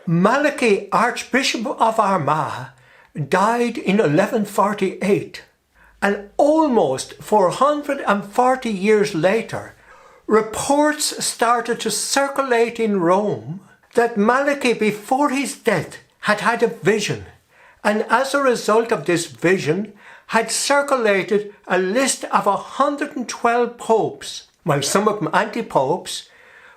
Malachy, Archbishop of Armagh, died in 1148, and almost 440 years later, reports started to circulate in Rome that Malachy, before his death, had had a vision, and as a result of this vision, had circulated a list of 112 popes, well, some of them anti-popes,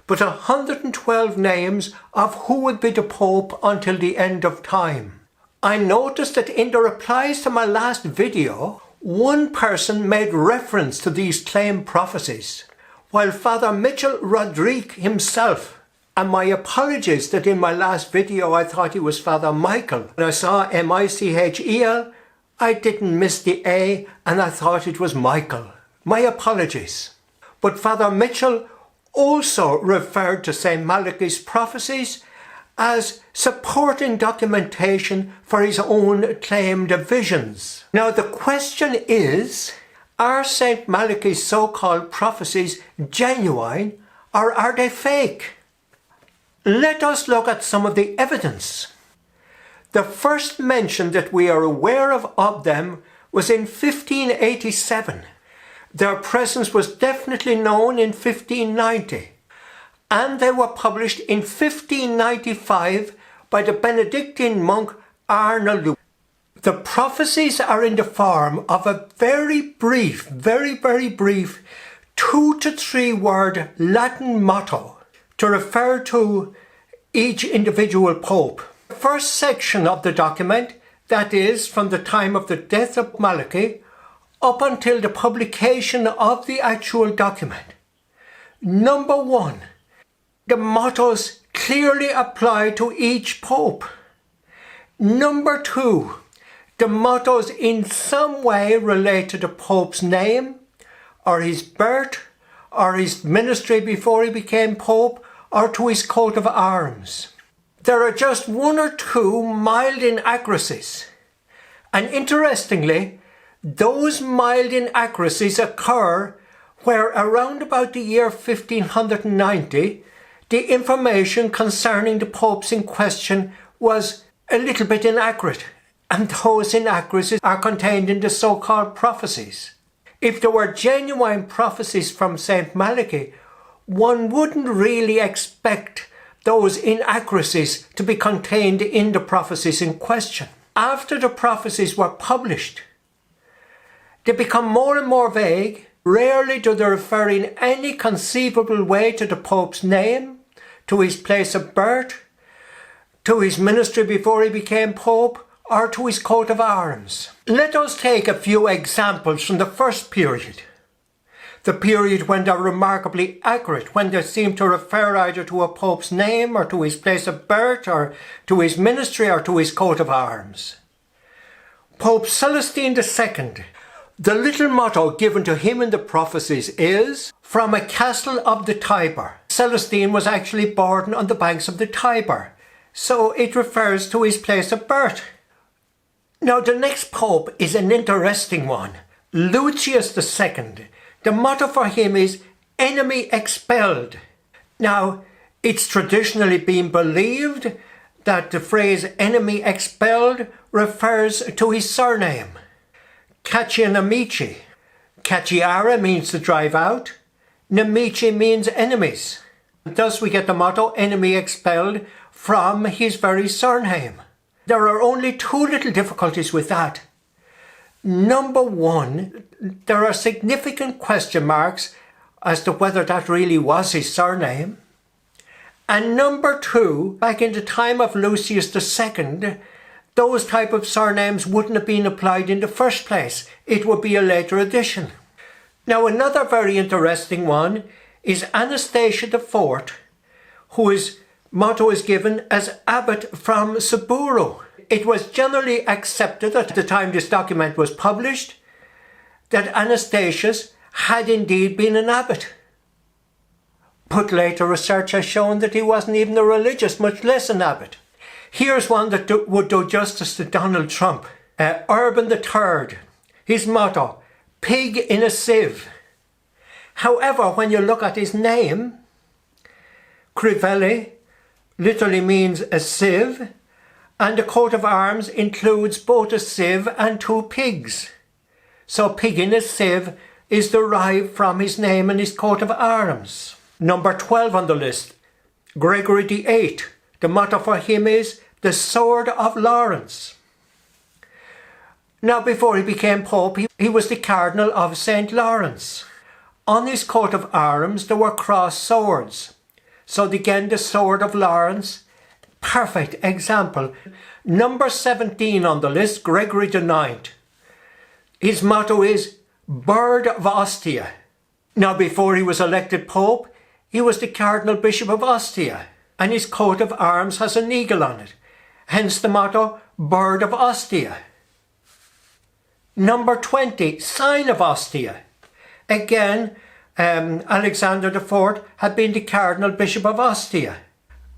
but 112 names of who would be the Pope until the end of time. I noticed that in the replies to my last video, one person made reference to these claimed prophecies, while Father Mitchell Rodrigue himself, and my apologies that in my last video I thought he was Father Michael. When I saw M-I-C-H-E-L, I didn't miss the A and I thought it was Michael. My apologies. But Father Mitchell also referred to St Malachy's prophecies as supporting documentation for his own claimed visions. Now the question is, are St Malachy's so-called prophecies genuine or are they fake? Let us look at some of the evidence. The first mention that we are aware of them was in 1587. Their presence was definitely known in 1590, and they were published in 1595 by the Benedictine monk Arnold. The prophecies are in the form of a very brief, very brief 2 to 3 word Latin motto to refer to each individual pope. The first section of the document, that is from the time of the death of Malachy up until the publication of the actual document. Number 1, the mottos clearly apply to each pope. Number 2, the mottos in some way relate to the pope's name, or his birth, or his ministry before he became pope, or to his coat of arms. There are just 1 or 2 mild inaccuracies, and interestingly, those mild inaccuracies occur where around about the year 1590, the information concerning the popes in question was a little bit inaccurate, and those inaccuracies are contained in the so-called prophecies. If there were genuine prophecies from St Malachy, one wouldn't really expect those inaccuracies to be contained in the prophecies in question. After the prophecies were published, they become more and more vague. Rarely do they refer in any conceivable way to the Pope's name, to his place of birth, to his ministry before he became Pope, or to his coat of arms. Let us take a few examples from the first period. The period when they're remarkably accurate, when they seem to refer either to a Pope's name or to his place of birth or to his ministry or to his coat of arms. Pope Celestine II, the little motto given to him in the prophecies is, from a castle of the Tiber. Celestine was actually born on the banks of the Tiber, so it refers to his place of birth. Now the next pope is an interesting one, Lucius II. The motto for him is enemy expelled. Now, it's traditionally been believed that the phrase enemy expelled refers to his surname, Caccianemici. Cacciare means to drive out, nemici means enemies. Thus we get the motto enemy expelled from his very surname. There are only 2 little difficulties with that. Number 1, there are significant question marks as to whether that really was his surname. And number 2, back in the time of Lucius II, those type of surnames wouldn't have been applied in the first place. It would be a later addition. Now another very interesting one is Anastasia IV, whose motto is given as abbot from Saburo. It was generally accepted at the time this document was published that Anastasius had indeed been an abbot. But later research has shown that he wasn't even a religious, much less an abbot. Here's one that would do justice to Donald Trump. Urban III, his motto, pig in a sieve. However, when you look at his name, Crivelli, literally means a sieve, and the coat of arms includes both a sieve and two pigs. So pig in a sieve is derived from his name and his coat of arms. Number 12 on the list, Gregory VIII. The motto for him is the Sword of Lawrence. Now, before he became Pope, he was the Cardinal of St Lawrence. On his coat of arms there were crossed swords. So again, the Sword of Lawrence, perfect example. Number 17 on the list, Gregory IX. His motto is Bird of Ostia. Now, before he was elected Pope, he was the Cardinal Bishop of Ostia, and his coat of arms has an eagle on it. Hence the motto, Bird of Ostia. Number 20, Sign of Ostia. Again, Alexander IV had been the Cardinal Bishop of Ostia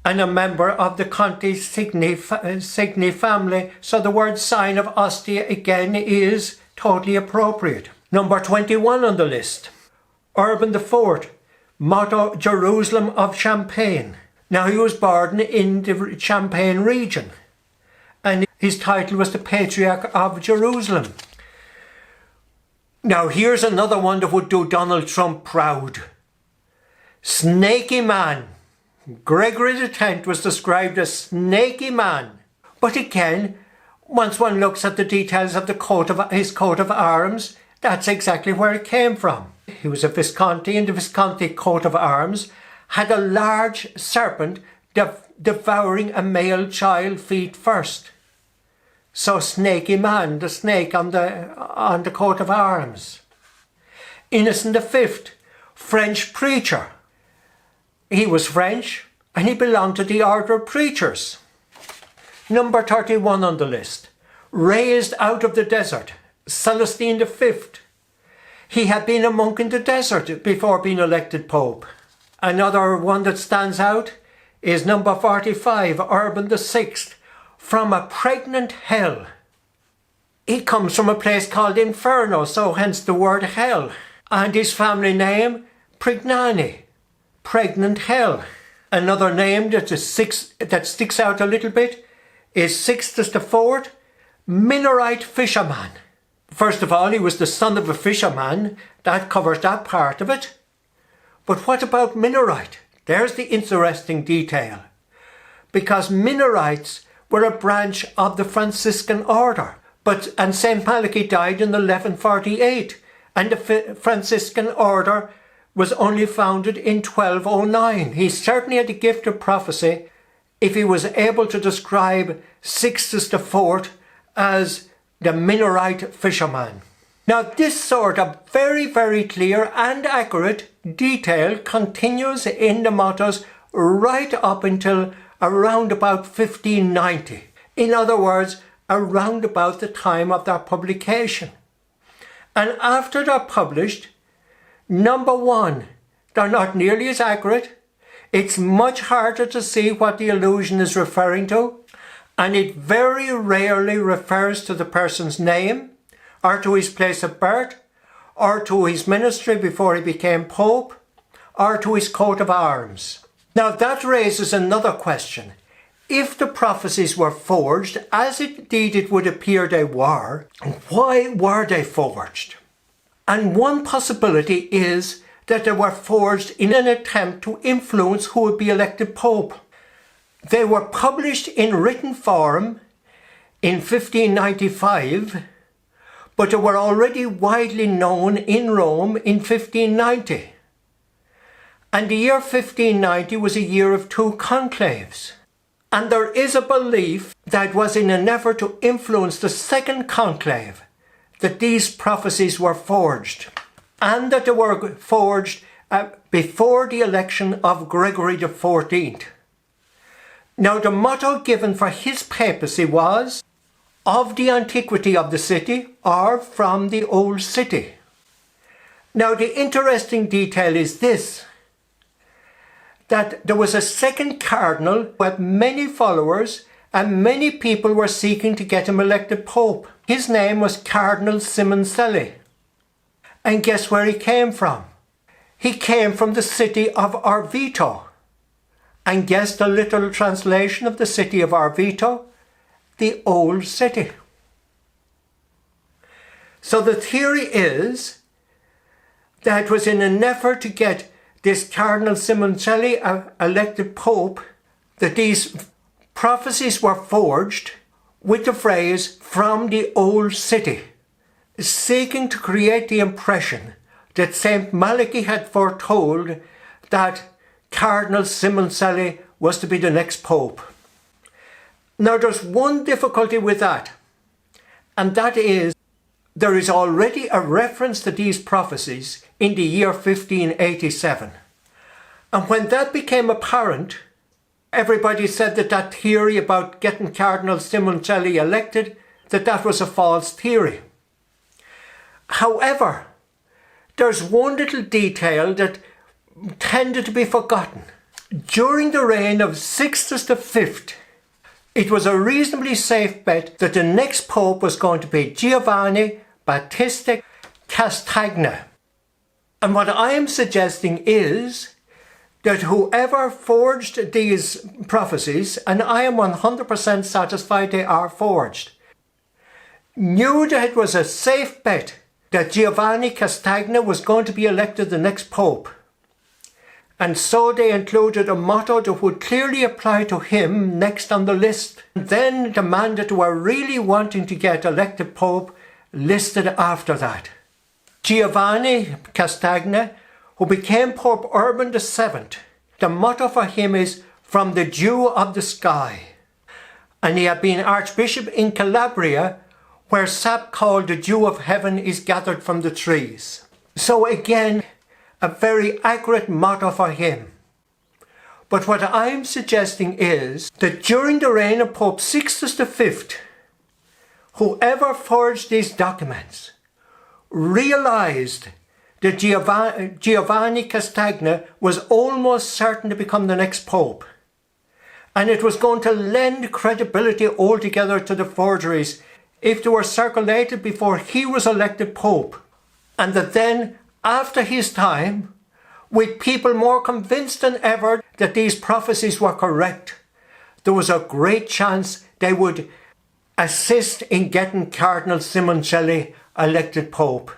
and a member of the Conti Signi family, so the word Sign of Ostia again is totally appropriate. Number 21 on the list, Urban IV, motto Jerusalem of Champagne. Now, he was born in the Champagne region and his title was the Patriarch of Jerusalem. Now, here's another one that would do Donald Trump proud. Snaky man. Gregory X was described as snaky man. But again, once one looks at the details of his coat of arms, that's exactly where it came from. He was a Visconti, and the Visconti coat of arms had a large serpent devouring a male child feet first. So snaky man, the snake on the coat of arms. Innocent V, French preacher. He was French and he belonged to the order of preachers. Number 31 on the list, raised out of the desert, Celestine V. He had been a monk in the desert before being elected Pope. Another one that stands out is number 45, Urban VI, from a pregnant hell. He comes from a place called Inferno, so hence the word hell. And his family name, Prignani, pregnant hell. Another name that sticks out a little bit is Sixtus IV, Minorite fisherman. First of all, he was the son of a fisherman. That covers that part of it. But what about Minorite? There's the interesting detail. Because Minorites were a branch of the Franciscan order. And St Malachi died in 1148, and the Franciscan order was only founded in 1209. He certainly had the gift of prophecy if he was able to describe Sixtus IV as the Minorite fisherman. Now, this sort of very, very clear and accurate detail continues in the mottos right up until around about 1590. In other words, around about the time of their publication. And after they're published, number one, they're not nearly as accurate. It's much harder to see what the allusion is referring to, and it very rarely refers to the person's name, or to his place of birth, or to his ministry before he became Pope, or to his coat of arms. Now that raises another question. If the prophecies were forged, as indeed it would appear they were, why were they forged? And one possibility is that they were forged in an attempt to influence who would be elected Pope. They were published in written form in 1595, but they were already widely known in Rome in 1590. And the year 1590 was a year of two conclaves. And there is a belief that it was in an effort to influence the second conclave that these prophecies were forged, and that they were forged before the election of Gregory XIV. Now, the motto given for his papacy was, "Of the antiquity of the city, or from the old city." Now, the interesting detail is this, that there was a second cardinal who had many followers and many people were seeking to get him elected Pope. His name was Cardinal Simoncelli. And guess where he came from? He came from the city of Orvieto. And guess the literal translation of the city of Orvieto? The old city. So the theory is that it was in an effort to get this Cardinal Simoncelli elected Pope that these prophecies were forged with the phrase "from the old city," seeking to create the impression that St Malachi had foretold that Cardinal Simoncelli was to be the next Pope. Now there's one difficulty with that, and that is there is already a reference to these prophecies in the year 1587. And when that became apparent, everybody said that that theory about getting Cardinal Simoncelli elected, that was a false theory. However, there's one little detail that tended to be forgotten. During the reign of Sixtus V, it was a reasonably safe bet that the next Pope was going to be Giovanni Battista Castagna. And what I am suggesting is that whoever forged these prophecies, and I am 100% satisfied they are forged, knew that it was a safe bet that Giovanni Castagna was going to be elected the next Pope. And so they included a motto that would clearly apply to him next on the list. And then the man that were really wanting to get elected Pope listed after that. Giovanni Castagna, who became Pope Urban VII, the motto for him is "from the dew of the sky." And he had been Archbishop in Calabria, where sap called the dew of heaven is gathered from the trees. So again, a very accurate motto for him. But what I'm suggesting is that during the reign of Pope Sixtus V, whoever forged these documents realized that Giovanni Castagna was almost certain to become the next Pope. And it was going to lend credibility altogether to the forgeries if they were circulated before he was elected Pope. And that then, after his time, with people more convinced than ever that these prophecies were correct, there was a great chance they would assist in getting Cardinal Simoncelli elected Pope.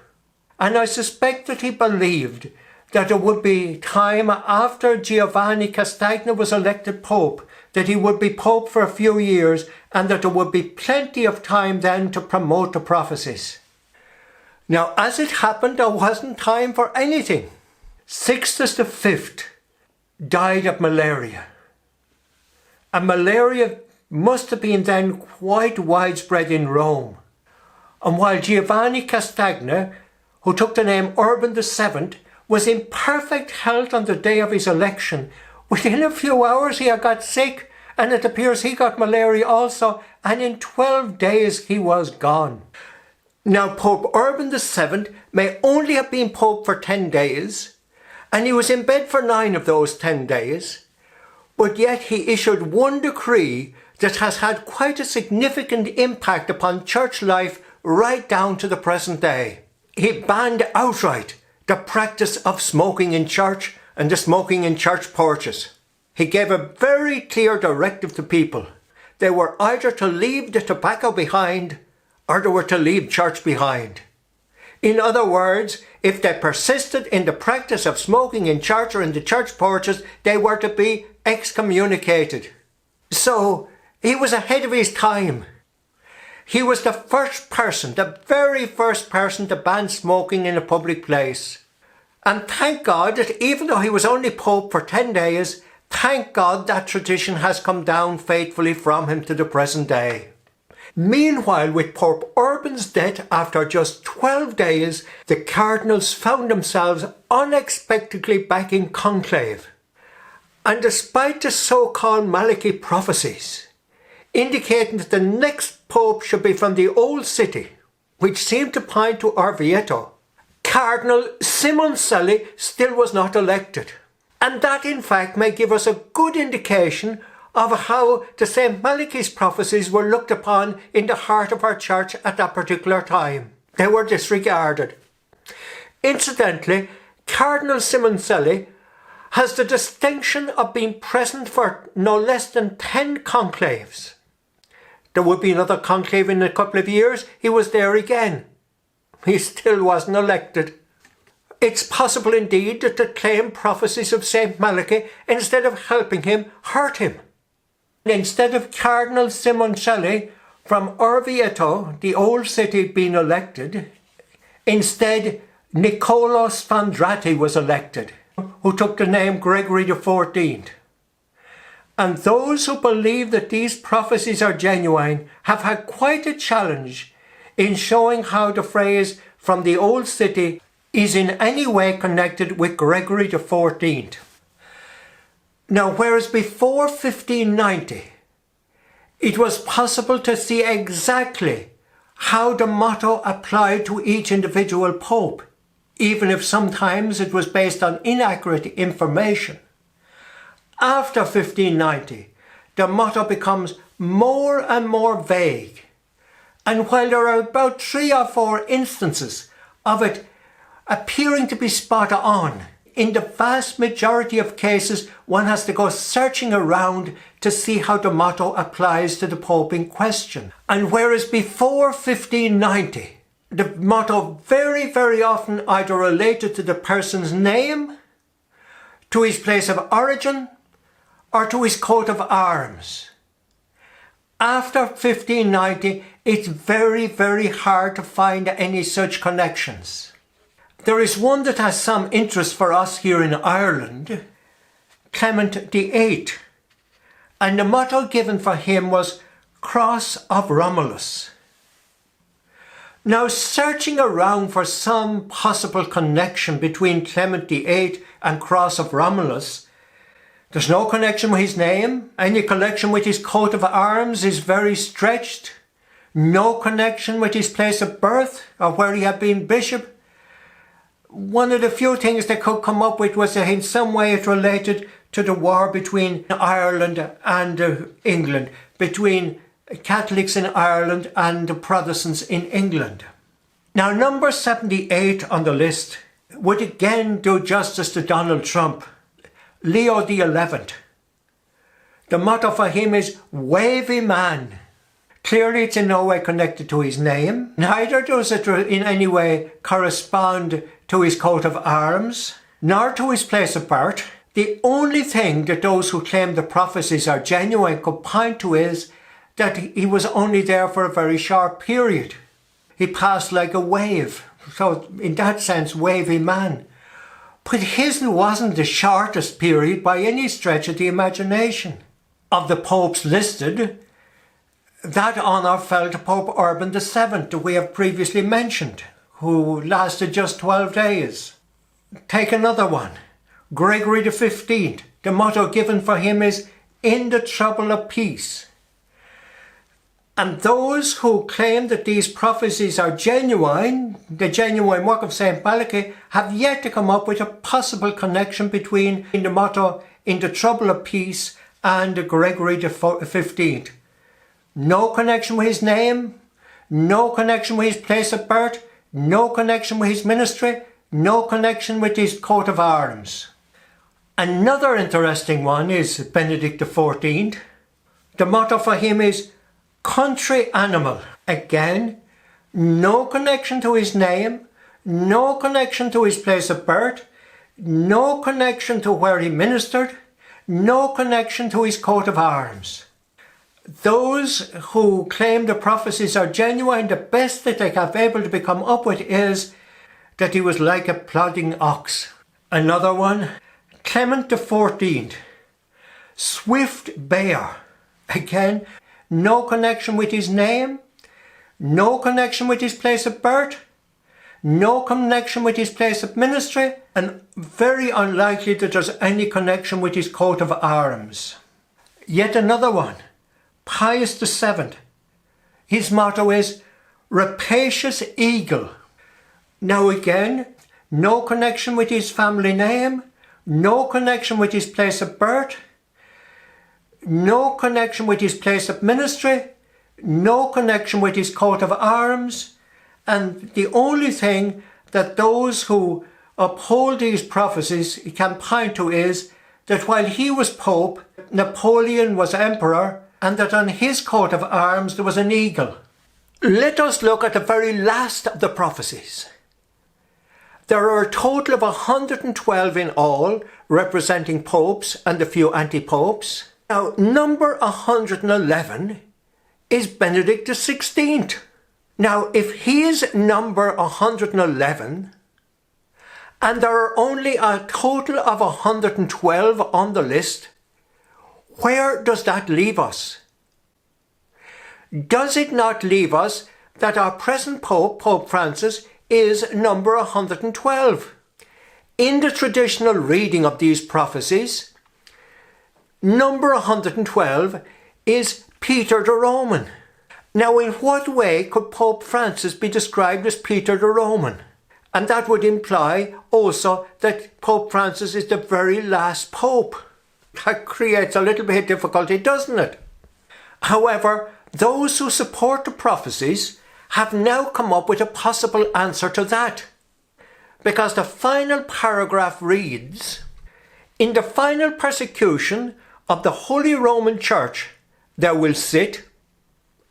And I suspect that he believed that there would be time after Giovanni Castagna was elected Pope, that he would be Pope for a few years, and that there would be plenty of time then to promote the prophecies. Now, as it happened, there wasn't time for anything. Sixtus V died of malaria. And malaria must have been then quite widespread in Rome. And while Giovanni Castagna, who took the name Urban VII, was in perfect health on the day of his election, within a few hours he had got sick, and it appears he got malaria also, and in 12 days he was gone. Now, Pope Urban VII may only have been Pope for 10 days, and he was in bed for 9 of those 10 days, but yet he issued one decree that has had quite a significant impact upon church life right down to the present day. He banned outright the practice of smoking in church and the smoking in church porches. He gave a very clear directive to people. They were either to leave the tobacco behind or they were to leave church behind. In other words, if they persisted in the practice of smoking in church or in the church porches, they were to be excommunicated. So he was ahead of his time. He was the first person, the very first person to ban smoking in a public place. And thank God that even though he was only Pope for 10 days, thank God that tradition has come down faithfully from him to the present day. Meanwhile, with Pope Urban's death after just 12 days, the cardinals found themselves unexpectedly back in Conclave. And despite the so-called Malachy prophecies, indicating that the next Pope should be from the old city, which seemed to point to Orvieto, Cardinal Simoncelli still was not elected. And that in fact may give us a good indication of how the St Malachy's prophecies were looked upon in the heart of our church at that particular time. They were disregarded. Incidentally, Cardinal Simoncelli has the distinction of being present for no less than 10 conclaves. There would be another conclave in a couple of years. He was there again. He still wasn't elected. It's possible indeed that the claimed prophecies of St Malachi, instead of helping him, hurt him. Instead of Cardinal Simoncelli from Orvieto, the old city, being elected, instead Niccolò Sfondrati was elected, who took the name Gregory XIV. And those who believe that these prophecies are genuine have had quite a challenge in showing how the phrase from the old city is in any way connected with Gregory XIV. Now, whereas before 1590, it was possible to see exactly how the motto applied to each individual pope, even if sometimes it was based on inaccurate information. After 1590, the motto becomes more and more vague. And while there are about 3 or 4 instances of it appearing to be spot on, in the vast majority of cases, one has to go searching around to see how the motto applies to the Pope in question. And whereas before 1590, the motto very, very often either related to the person's name, to his place of origin, or to his coat of arms. After 1590, it's very, very hard to find any such connections. There is one that has some interest for us here in Ireland, Clement VIII, and the motto given for him was Cross of Romulus. Now, searching around for some possible connection between Clement VIII and Cross of Romulus, there's no connection with his name. Any connection with his coat of arms is very stretched. No connection with his place of birth or where he had been bishop. One of the few things they could come up with was that in some way it related to the war between Ireland and England, between Catholics in Ireland and the Protestants in England. Now, number 78 on the list would again do justice to Donald Trump, Leo XI. The motto for him is Wavy Man. Clearly it's in no way connected to his name. Neither does it in any way correspond to his coat of arms, nor to his place of birth. The only thing that those who claim the prophecies are genuine could point to is that he was only there for a very short period. He passed like a wave. So in that sense, wavy man. But his wasn't the shortest period by any stretch of the imagination. Of the popes listed, that honour fell to Pope Urban VII, that we have previously mentioned, who lasted just 12 days. Take another one, Gregory XV. The motto given for him is In the Trouble of Peace. And those who claim that these prophecies are genuine, the genuine work of St Malachi, have yet to come up with a possible connection between the motto In the Trouble of Peace and Gregory XV. No connection with his name, no connection with his place of birth, no connection with his ministry, no connection with his coat of arms. Another interesting one is Benedict XIV. The motto for him is Country Animal. Again, no connection to his name, no connection to his place of birth, no connection to where he ministered, no connection to his coat of arms. Those who claim the prophecies are genuine, the best that they have able to become up with is that he was like a plodding ox. Another one, Clement XIV, Swift Bear. Again, no connection with his name, no connection with his place of birth, no connection with his place of ministry, and very unlikely that there's any connection with his coat of arms. Yet another one, Pius VII. His motto is Rapacious Eagle. Now again, no connection with his family name, no connection with his place of birth, no connection with his place of ministry, no connection with his coat of arms, and the only thing that those who uphold these prophecies can point to is that while he was Pope, Napoleon was Emperor, and that on his coat of arms there was an eagle. Let us look at the very last of the prophecies. There are a total of 112 in all, representing popes and a few anti-popes. Now, number 111 is Benedict XVI. Now, if he is number 111, and there are only a total of 112 on the list, where does that leave us? Does it not leave us that our present Pope, Pope Francis, is number 112? In the traditional reading of these prophecies, number 112 is Peter the Roman. Now, in what way could Pope Francis be described as Peter the Roman? And that would imply also that Pope Francis is the very last Pope. That creates a little bit of difficulty, doesn't it? However, those who support the prophecies have now come up with a possible answer to that. Because the final paragraph reads, "In the final persecution of the Holy Roman Church there will sit,"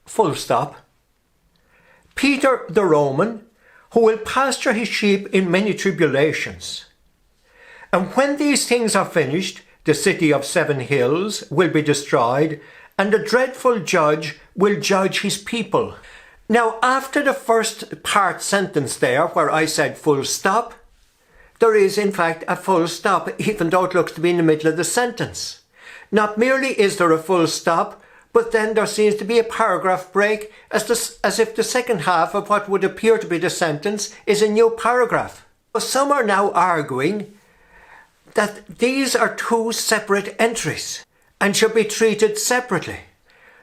full stop, "Peter the Roman, who will pasture his sheep in many tribulations. And when these things are finished, the city of 7 hills will be destroyed, and the dreadful judge will judge his people." Now, after the first part sentence there, where I said full stop, there is in fact a full stop, even though it looks to be in the middle of the sentence. Not merely is there a full stop, but then there seems to be a paragraph break, as if the second half of what would appear to be the sentence is a new paragraph. Some are now arguing that these are two separate entries and should be treated separately.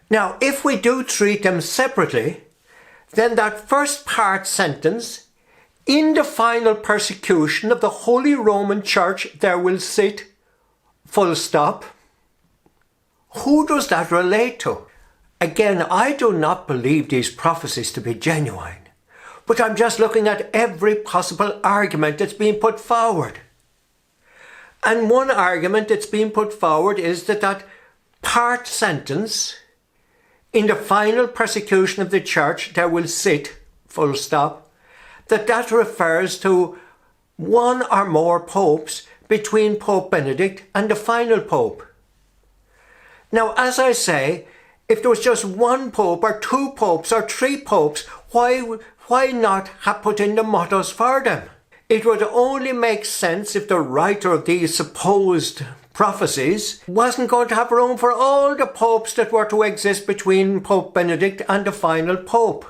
Now, if we do treat them separately, then that first part sentence, "In the final persecution of the Holy Roman Church there will sit," full stop, who does that relate to? Again, I do not believe these prophecies to be genuine, but I'm just looking at every possible argument that's being put forward. And one argument that's being put forward is that that part sentence, "In the final persecution of the church there will sit," full stop, that refers to one or more popes between Pope Benedict and the final pope. Now, as I say, if there was just one pope or two popes or three popes, why not have put in the mottos for them? It would only make sense if the writer of these supposed prophecies wasn't going to have room for all the popes that were to exist between Pope Benedict and the final pope.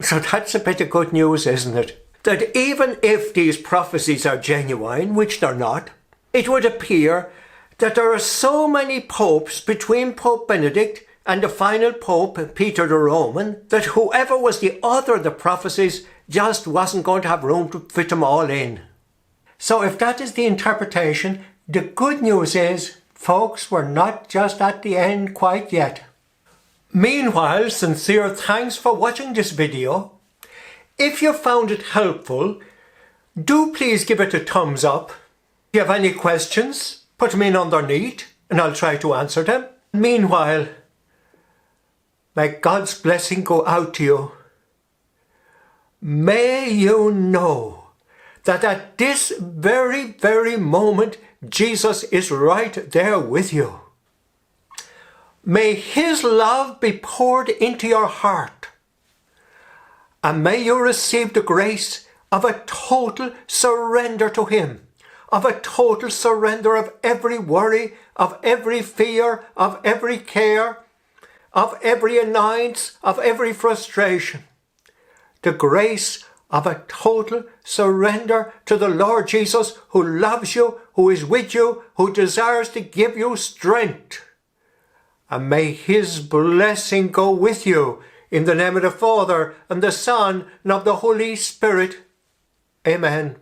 So that's a bit of good news, isn't it? That even if these prophecies are genuine, which they're not, it would appear that there are so many popes between Pope Benedict and the final pope, Peter the Roman, that whoever was the author of the prophecies just wasn't going to have room to fit them all in. So if that is the interpretation, the good news is, folks, we're not just at the end quite yet. Meanwhile, sincere thanks for watching this video. If you found it helpful, do please give it a thumbs up. If you have any questions, put them in underneath and I'll try to answer them. Meanwhile, may God's blessing go out to you. May you know that at this very, very moment, Jesus is right there with you. May His love be poured into your heart, and may you receive the grace of a total surrender to Him, of a total surrender of every worry, of every fear, of every care, of every annoyance, of every frustration. The grace of a total surrender to the Lord Jesus, who loves you, who is with you, who desires to give you strength. And may His blessing go with you in the name of the Father and the Son and of the Holy Spirit. Amen.